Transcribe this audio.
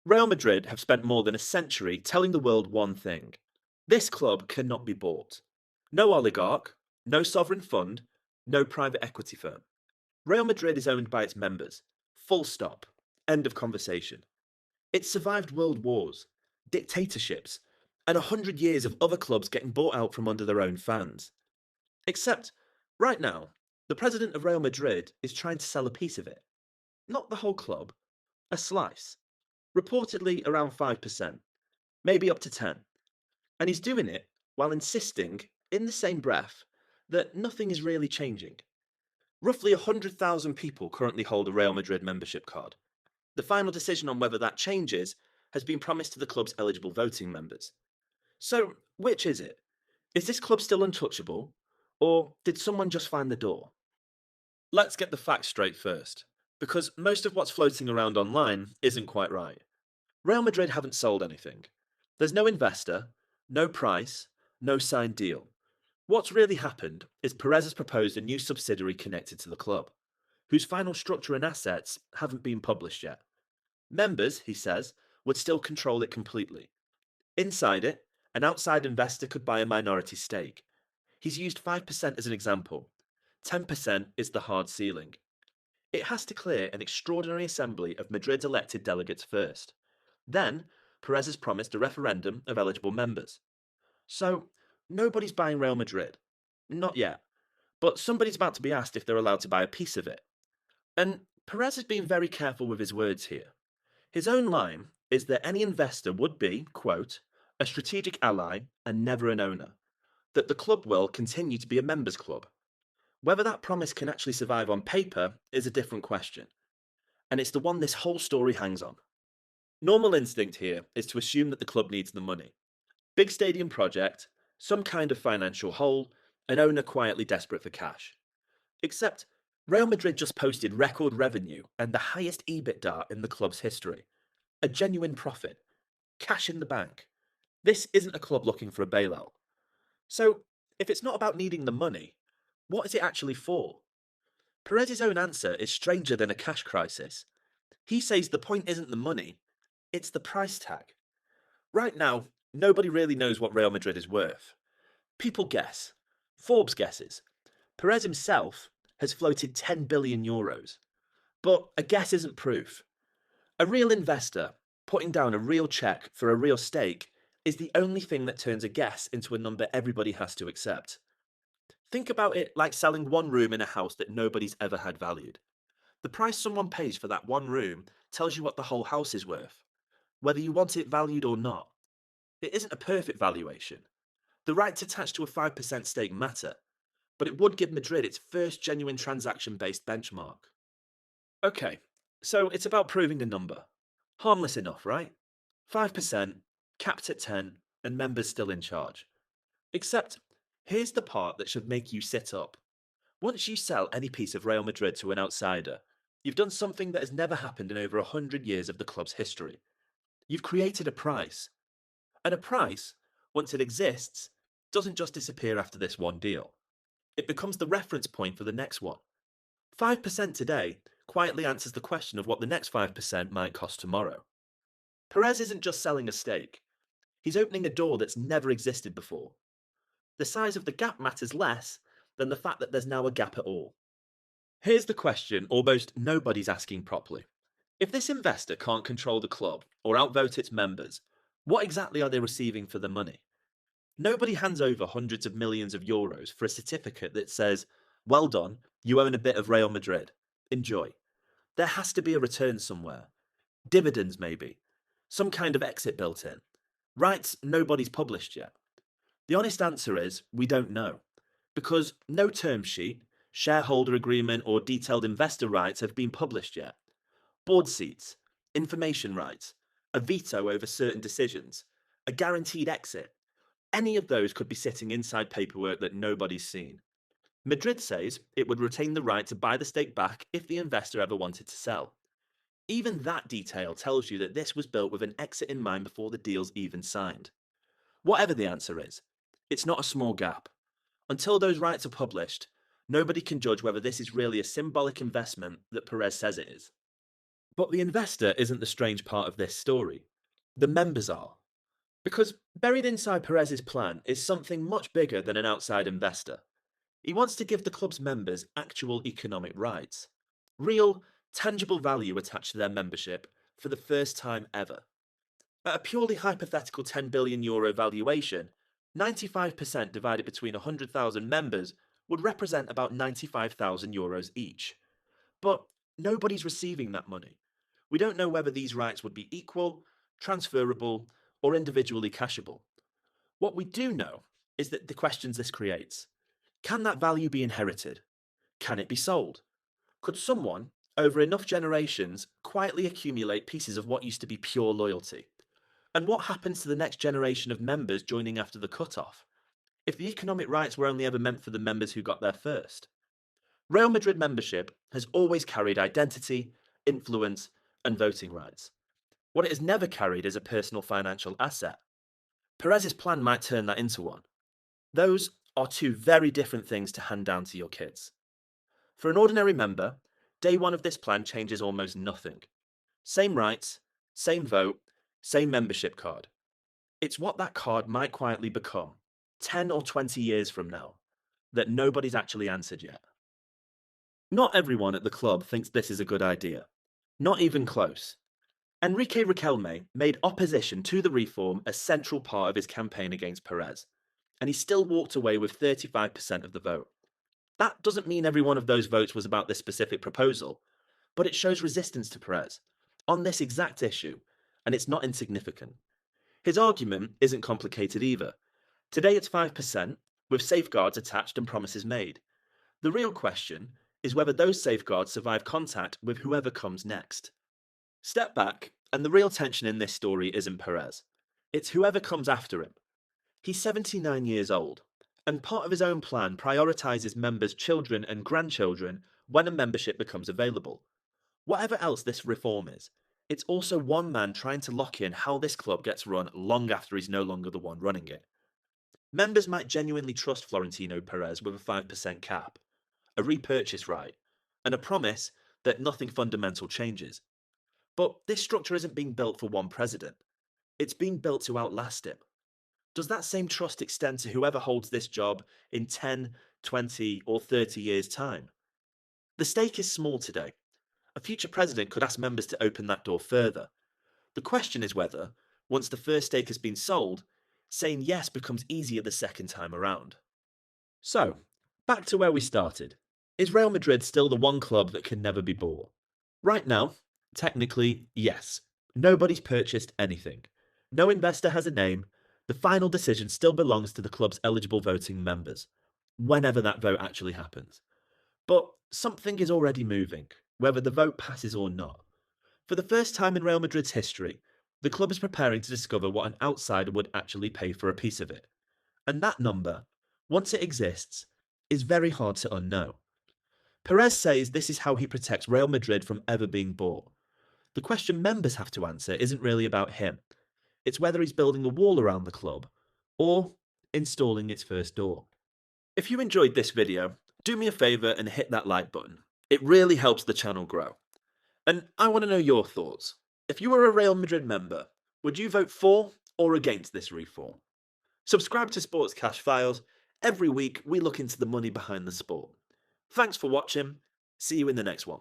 Real Madrid have spent more than a century telling the world one thing: this club cannot be bought. No oligarch, no sovereign fund, no private equity firm. Real Madrid is owned by its members. Full stop. End of conversation. It survived world wars, dictatorships, and 100 years of other clubs getting bought out from under their own fans. Except, right now, the president of Real Madrid is trying to sell a piece of it. Not the whole club, a slice. Reportedly around 5%, maybe up to 10. And he's doing it while insisting, in the same breath, that nothing is really changing. Roughly 100,000 people currently hold a Real Madrid membership card. The final decision on whether that changes has been promised to the club's eligible voting members. So, which is it? Is this club still untouchable? Or did someone just find the door? Let's get the facts straight first, because most of what's floating around online isn't quite right. Real Madrid haven't sold anything. There's no investor, no price, no signed deal. What's really happened is Perez has proposed a new subsidiary connected to the club, whose final structure and assets haven't been published yet. Members, he says, would still control it completely. Inside it, an outside investor could buy a minority stake. He's used 5% as an example. 10% is the hard ceiling. It has to clear an extraordinary assembly of Madrid's elected delegates first. Then, Perez has promised a referendum of eligible members. So, nobody's buying Real Madrid. Not yet. But somebody's about to be asked if they're allowed to buy a piece of it. And Perez has been very careful with his words here. His own line is that any investor would be, quote, a strategic ally and never an owner. That the club will continue to be a members' club. Whether that promise can actually survive on paper is a different question. And it's the one this whole story hangs on. Normal instinct here is to assume that the club needs the money. Big stadium project, some kind of financial hole, an owner quietly desperate for cash. Except, Real Madrid just posted record revenue and the highest EBITDA in the club's history. A genuine profit. Cash in the bank. This isn't a club looking for a bailout. So, if it's not about needing the money, what is it actually for? Perez's own answer is stranger than a cash crisis. He says the point isn't the money, it's the price tag. Right now, nobody really knows what Real Madrid is worth. People guess. Forbes guesses. Perez himself has floated 10 billion euros. But a guess isn't proof. A real investor putting down a real check for a real stake is the only thing that turns a guess into a number everybody has to accept. Think about it like selling one room in a house that nobody's ever had valued. The price someone pays for that one room tells you what the whole house is worth, whether you want it valued or not. It isn't a perfect valuation. The rights attached to a 5% stake matter, but it would give Madrid its first genuine transaction based benchmark. Okay, so it's about proving a number. Harmless enough, right? 5%, capped at 10, and members still in charge. Except, here's the part that should make you sit up. Once you sell any piece of Real Madrid to an outsider, you've done something that has never happened in over 100 years of the club's history. You've created a price. And a price, once it exists, doesn't just disappear after this one deal. It becomes the reference point for the next one. 5% today quietly answers the question of what the next 5% might cost tomorrow. Perez isn't just selling a stake, he's opening a door that's never existed before. The size of the gap matters less than the fact that there's now a gap at all. Here's the question almost nobody's asking properly. If this investor can't control the club or outvote its members, what exactly are they receiving for the money? Nobody hands over hundreds of millions of euros for a certificate that says, well done, you own a bit of Real Madrid. Enjoy. There has to be a return somewhere. Dividends, maybe. Some kind of exit built in. Rights nobody's published yet. The honest answer is we don't know. Because no term sheet, shareholder agreement, or detailed investor rights have been published yet. Board seats, information rights, a veto over certain decisions, a guaranteed exit. Any of those could be sitting inside paperwork that nobody's seen. Madrid says it would retain the right to buy the stake back if the investor ever wanted to sell. Even that detail tells you that this was built with an exit in mind before the deal's even signed. Whatever the answer is, it's not a small gap. Until those rights are published, nobody can judge whether this is really a symbolic investment that Perez says it is. But the investor isn't the strange part of this story. The members are. Because buried inside Perez's plan is something much bigger than an outside investor. He wants to give the club's members actual economic rights. Real, tangible value attached to their membership for the first time ever. At a purely hypothetical €10 billion valuation, 95% divided between 100,000 members would represent about €95,000 each. But nobody's receiving that money. We don't know whether these rights would be equal, transferable, or individually cashable. What we do know is that the questions this creates. Can that value be inherited? Can it be sold? Could someone, over enough generations, quietly accumulate pieces of what used to be pure loyalty? And what happens to the next generation of members joining after the cut-off, if the economic rights were only ever meant for the members who got there first? Real Madrid membership has always carried identity, influence, and voting rights. What it has never carried is a personal financial asset. Perez's plan might turn that into one. Those are two very different things to hand down to your kids. For an ordinary member, day one of this plan changes almost nothing. Same rights, same vote, same membership card. It's what that card might quietly become 10 or 20 years from now that nobody's actually answered yet. Not everyone at the club thinks this is a good idea. Not even close. Enrique Riquelme made opposition to the reform a central part of his campaign against Perez, and he still walked away with 35% of the vote. That doesn't mean every one of those votes was about this specific proposal, but it shows resistance to Perez on this exact issue, and it's not insignificant. His argument isn't complicated either. Today it's 5%, with safeguards attached and promises made. The real question is whether those safeguards survive contact with whoever comes next. Step back, and the real tension in this story isn't Perez. It's whoever comes after him. He's 79 years old, and part of his own plan prioritises members' children and grandchildren when a membership becomes available. Whatever else this reform is, it's also one man trying to lock in how this club gets run long after he's no longer the one running it. Members might genuinely trust Florentino Pérez with a 5% cap, a repurchase right, and a promise that nothing fundamental changes. But this structure isn't being built for one president. It's being built to outlast him. Does that same trust extend to whoever holds this job in 10, 20, or 30 years' time? The stake is small today. A future president could ask members to open that door further. The question is whether, once the first stake has been sold, saying yes becomes easier the second time around. So, back to where we started. Is Real Madrid still the one club that can never be bought? Right now, technically, yes. Nobody's purchased anything. No investor has a name. The final decision still belongs to the club's eligible voting members, whenever that vote actually happens. But something is already moving, whether the vote passes or not. For the first time in Real Madrid's history, the club is preparing to discover what an outsider would actually pay for a piece of it. And that number, once it exists, is very hard to unknow. Perez says this is how he protects Real Madrid from ever being bought. The question members have to answer isn't really about him. It's whether he's building a wall around the club or installing its first door. If you enjoyed this video, do me a favour and hit that like button. It really helps the channel grow. And I want to know your thoughts. If you were a Real Madrid member, would you vote for or against this reform? Subscribe to Sports Cash Files. Every week we look into the money behind the sport. Thanks for watching. See you in the next one.